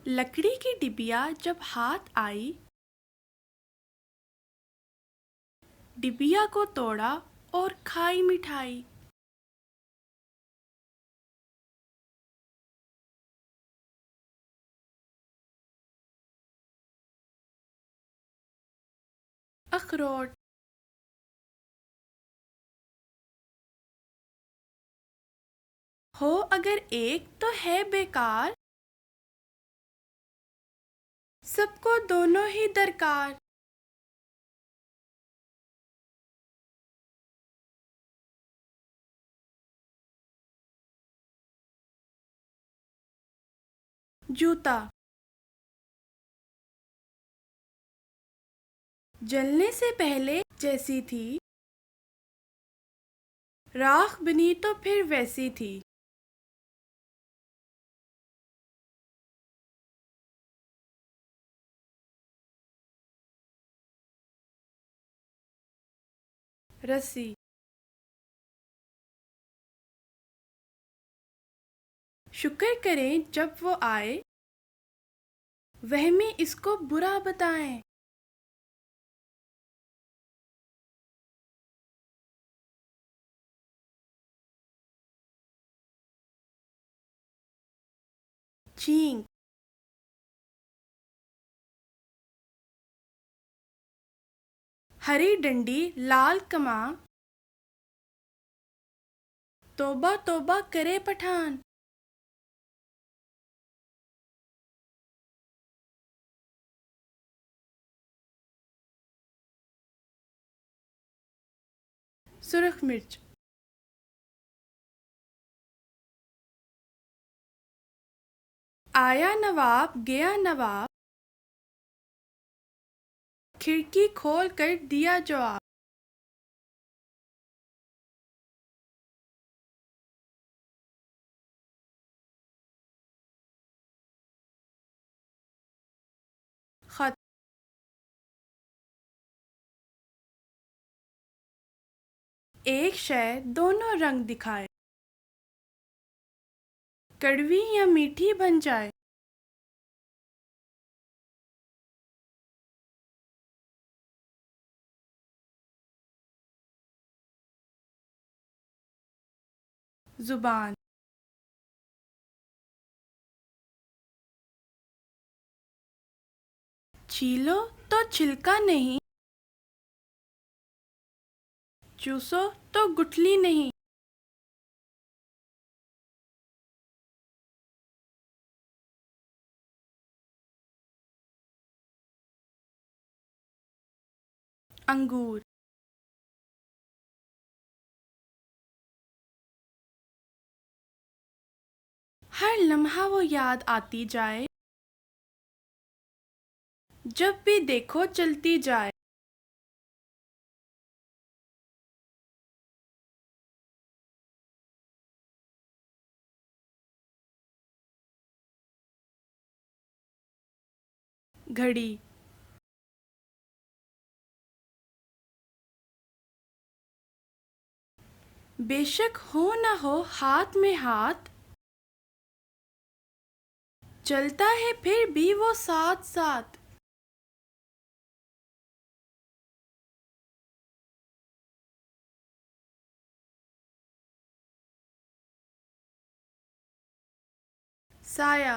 लकड़ी की डिबिया जब हाथ आई, डिबिया को तोड़ा और खाई मिठाई। अखरोट। हो अगर एक तो है बेकार, सबको दोनों ही दरकार। जूता। जलने से पहले जैसी थी, राख बनी तो फिर वैसी थी। रस्सी। शुक्र करें जब वो आए, वहमी इसको बुरा बताएं। छींक। हरी डंडी लाल कमां, तौबा तौबा करे पठान। सुरख मिर्च। आया नवाब गया नवाब, खिड़की खोल कर दिया जवाब। खत। एक शय दोनों रंग दिखाए, कड़वी या मीठी बन जाए। जुबान। छीलो तो छिलका नहीं, चूसो तो गुठली नहीं। अंगूर। हर लम्हा वो याद आती जाए, जब भी देखो चलती जाए। घड़ी। बेशक हो न हो हाथ में हाथ, चलता है फिर भी वो साथ साथ। साया।